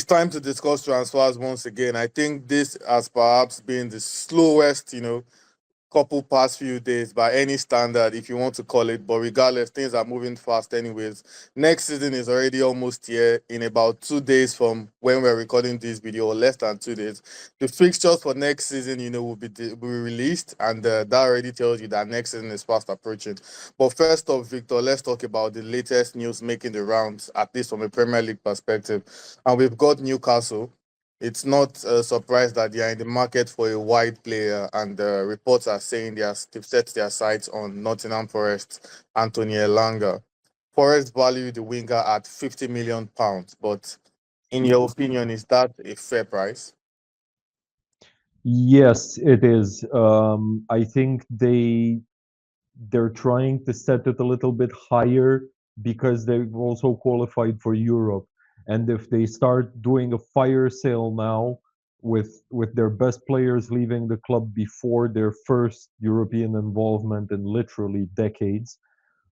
It's time to discuss transfers once again. I think this has perhaps been the slowest, couple past few days by any standard, if you want to call it. But regardless, things are moving fast, anyways. Next season is already almost here in about 2 days from when we're recording this video, or less than 2 days. The fixtures for next season, will be released, and that already tells you that next season is fast approaching. But first off, Victor, let's talk about the latest news making the rounds, at least from a Premier League perspective. And we've got Newcastle. It's not a surprise that they are in the market for a wide player, and reports are saying they've set their sights on Nottingham Forest, Anthony Elanga. Forest value the winger at £50 million, but in your opinion, is that a fair price? Yes, it is. I think they're trying to set it a little bit higher because they've also qualified for Europe. And if they start doing a fire sale now with their best players leaving the club before their first European involvement in literally decades,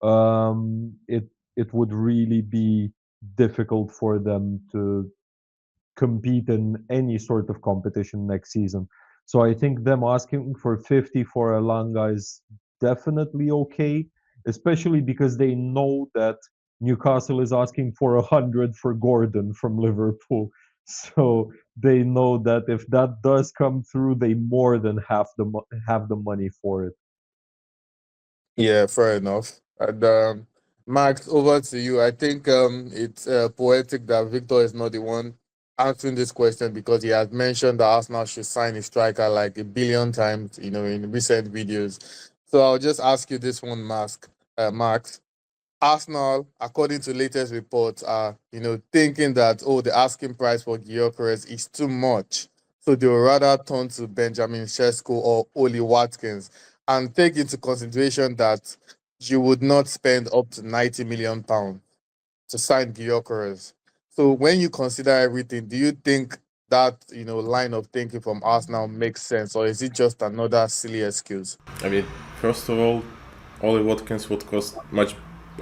it would really be difficult for them to compete in any sort of competition next season. So I think them asking for 50 for Elanga is definitely okay, especially because they know that Newcastle is asking for 100 for Gordon from Liverpool. So they know that if that does come through, they more than have the money for it. Yeah, fair enough. And Max, over to you. I think it's poetic that Victor is not the one answering this question, because he has mentioned that Arsenal should sign a striker like a billion times, in recent videos. So I'll just ask you this one, Max. Arsenal, according to latest reports, are thinking that, oh, the asking price for Gyökeres is too much, so they will rather turn to Benjamin Sesko or Oli Watkins, and take into consideration that you would not spend up to £90 million to sign Gyökeres. So when you consider everything, do you think that line of thinking from Arsenal makes sense, or is it just another silly excuse? I mean, first of all, Oli Watkins would cost much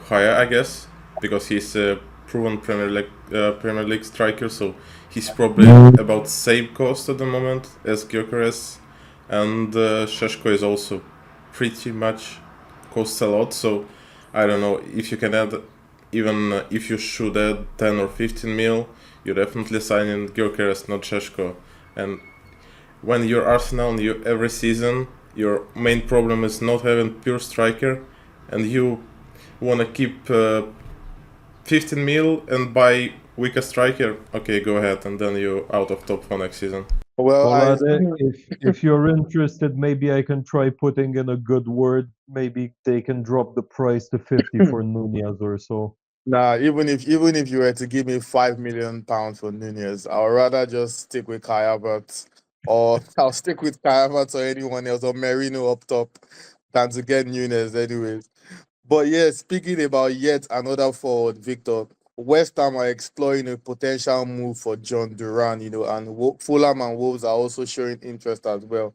higher, I guess, because he's a proven Premier League striker, so he's probably about same cost at the moment as Gyökeres, and Šeško is also pretty much costs a lot. So I don't know if you can add, even if you should add 10 or 15 mil, you're definitely signing Gyökeres, not Šeško. And when you're Arsenal and you every season your main problem is not having pure striker, and you want to keep 15 mil and buy weaker striker, okay, go ahead, and then you're out of top 4 next season. Well, Colade, if you're interested, maybe I can try putting in a good word. Maybe they can drop the price to 50 for Nunez or so. Nah, even if you were to give me £5 million for Nunez, I'll rather just stick with Kai Havertz, or I'll stick with Kai Havertz or anyone else, or Merino up top, than to get Nunez anyways. But yeah, speaking about yet another forward, Victor, West Ham are exploring a potential move for John Duran, and Fulham and Wolves are also showing interest as well.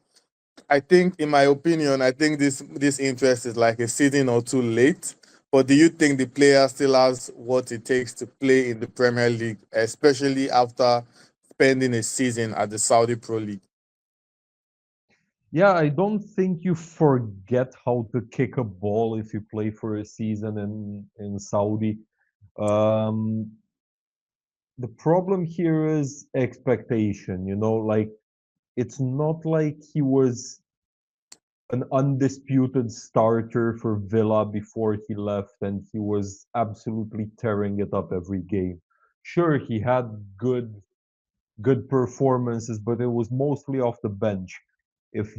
I think, in my opinion, I think this interest is like a season or two late. But do you think the player still has what it takes to play in the Premier League, especially after spending a season at the Saudi Pro League? Yeah, I don't think you forget how to kick a ball if you play for a season in Saudi. Um, the problem here is expectation, like it's not like he was an undisputed starter for Villa before he left and he was absolutely tearing it up every game. Sure, he had good performances, but it was mostly off the bench. If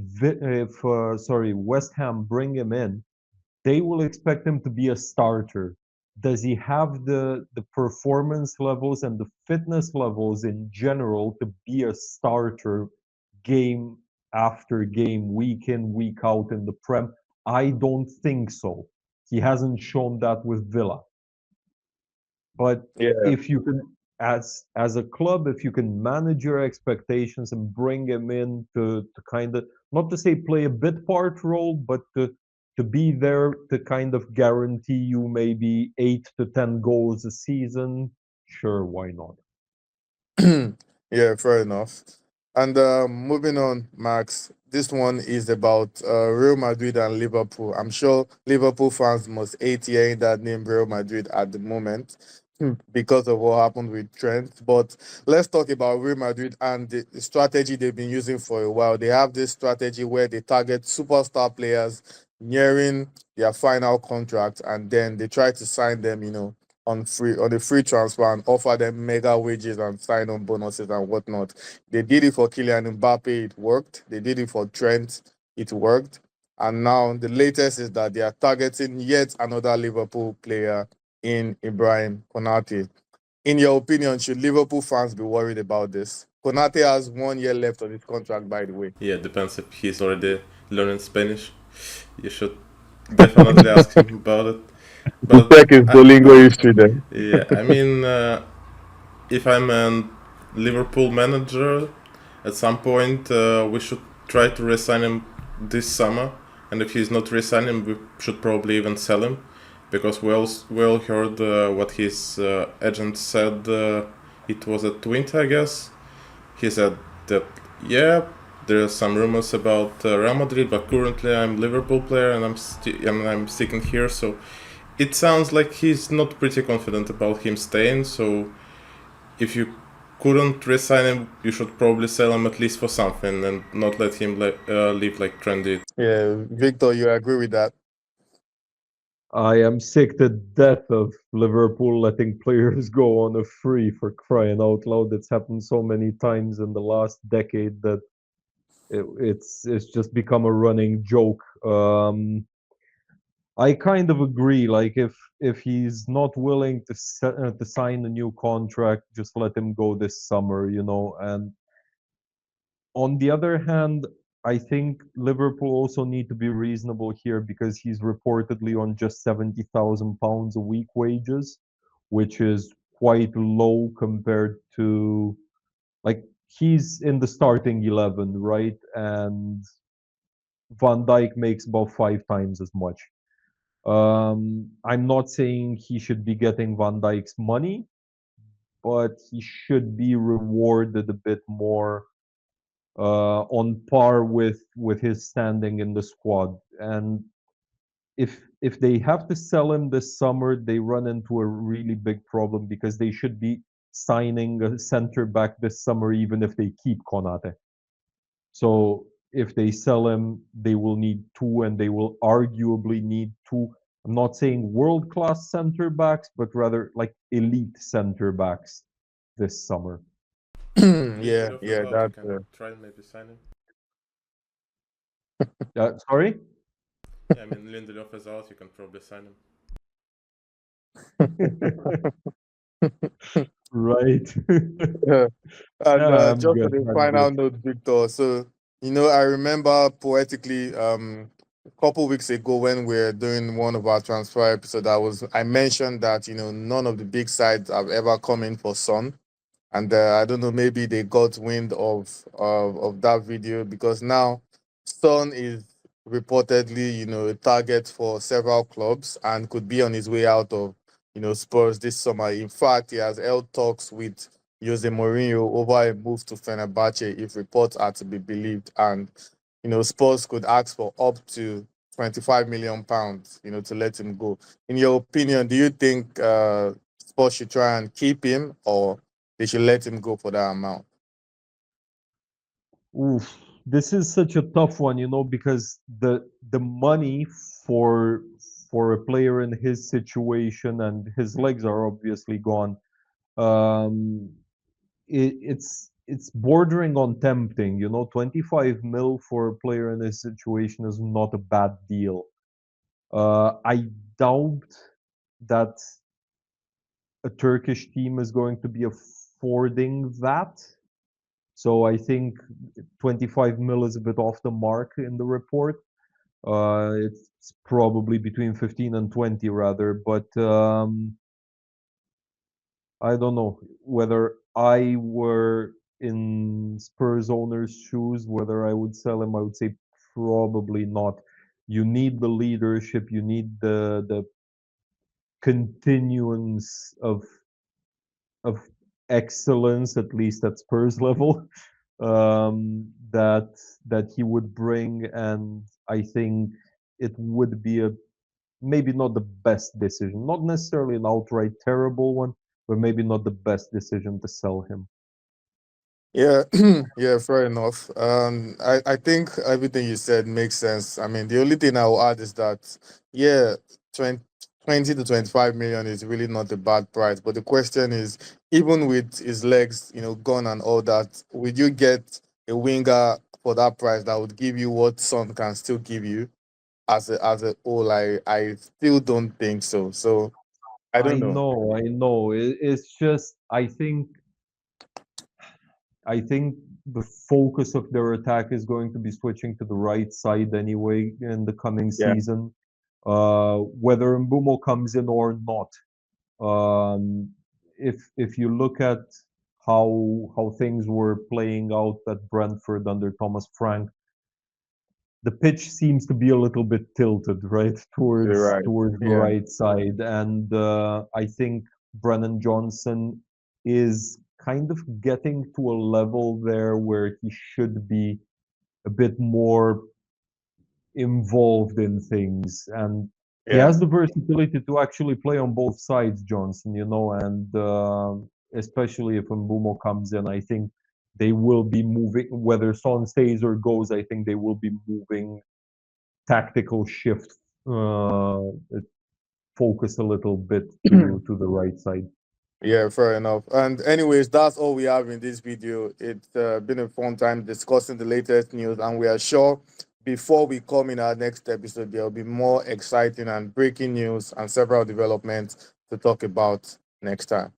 West Ham bring him in, they will expect him to be a starter. Does he have the performance levels and the fitness levels in general to be a starter game after game, week in, week out in the Prem? I don't think so. He hasn't shown that with Villa. But Yeah. if you can, as a club, if you can manage your expectations and bring him in to kind of, not to say play a bit part role, but to be there to kind of guarantee you maybe 8 to 10 goals a season, sure, why not? Yeah, fair enough. And moving on, Max. This one is about Real Madrid and Liverpool. I'm sure Liverpool fans must hate hearing that name, Real Madrid, at the moment because of what happened with Trent. But let's talk about Real Madrid and the strategy they've been using for a while. They have this strategy where they target superstar players nearing their final contract, and then they try to sign them, on a free transfer and offer them mega wages and sign on bonuses and whatnot. They did it for Kylian Mbappe, it worked. They did it for Trent, it worked. And now the latest is that they are targeting yet another Liverpool player in Ibrahim Konate. In your opinion, should Liverpool fans be worried about this? Konate has 1 year left on his contract, by the way. Yeah, depends if he's already learning Spanish. You should definitely ask him about it. To But check his I, Duolingo history then. yeah, I mean, if I'm a Liverpool manager, at some point we should try to resign him this summer. And if he's not resigning, we should probably even sell him, because we all heard what his agent said. It was at Twente, I guess. He said that, yeah, there are some rumors about Real Madrid, but currently I'm Liverpool player and I'm sticking here. So it sounds like he's not pretty confident about him staying. So if you couldn't resign him, you should probably sell him at least for something and not let him leave like Trendy. Yeah, Victor, you agree with that? I am sick to death of Liverpool letting players go on a free, for crying out loud. It's happened so many times in the last decade that it's just become a running joke. I kind of agree. Like if he's not willing to sign a new contract, just let him go this summer, And on the other hand, I think Liverpool also need to be reasonable here because he's reportedly on just £70,000 a week wages, which is quite low compared to, like, he's in the starting 11, right? And Van Dijk makes about 5 times as much. I'm not saying he should be getting Van Dijk's money, but he should be rewarded a bit more on par with his standing in the squad. And if they have to sell him this summer, they run into a really big problem because they should be signing a center back this summer, even if they keep Konate. So if they sell him, they will need two, and they will arguably need two. I'm not saying world class center backs, but rather like elite center backs this summer. Yeah, Lindelof is yeah, out, you that's can try and maybe sign him. Sorry? Yeah, I mean, Lindelof is out, you can probably sign him. Right. yeah. And Yeah, I'm just on good. the I'm final good. note, Victor. So, I remember poetically a couple weeks ago when we were doing one of our transfer episodes, I mentioned that none of the big sides have ever come in for Son. And I don't know, maybe they got wind of that video because now Son is reportedly, a target for several clubs and could be on his way out of, Spurs this summer. In fact, he has held talks with Jose Mourinho over a move to Fenerbahce if reports are to be believed. And, Spurs could ask for up to £25 million, to let him go. In your opinion, do you think Spurs should try and keep him, or they should let him go for that amount? Oof. This is such a tough one, because the money for for a player in his situation, and his legs are obviously gone. Um, it's bordering on tempting, 25 mil for a player in this situation is not a bad deal. I doubt that a Turkish team is going to be affording that. So I think 25 mil is a bit off the mark in the report. It's probably between 15 and 20 rather, but I don't know whether I were in Spurs owner's shoes, whether I would sell him. I would say probably not. You need the leadership. You need the continuance of excellence, at least at Spurs level, that he would bring, and I think it would be a maybe not the best decision, not necessarily an outright terrible one, but maybe not the best decision to sell him. Yeah, yeah, fair enough. I think everything you said makes sense. I mean, the only thing I will add is that, yeah, 20 20 to 25 million is really not a bad price. But the question is, even with his legs, gone and all that, would you get a winger for that price that would give you what Son can still give you as a whole? I still don't think so. So I don't know. I know. It's just I think the focus of their attack is going to be switching to the right side anyway in the coming Yeah, season. Whether Mbumo comes in or not, if you look at how things were playing out at Brentford under Thomas Frank, the pitch seems to be a little bit tilted, right, you're towards right. towards the Yeah, right side, and I think Brennan Johnson is kind of getting to a level there where he should be a bit more involved in things, and he yeah. has the versatility to actually play on both sides, Johnson, and especially if Mbumo comes in, I think they will be moving, whether Son stays or goes, I think they will be moving tactical shift, uh, focus a little bit to the right side. Yeah, fair enough. And anyways, that's all we have in this video. It's been a fun time discussing the latest news, and we are sure before we come in our next episode, there will be more exciting and breaking news and several developments to talk about next time.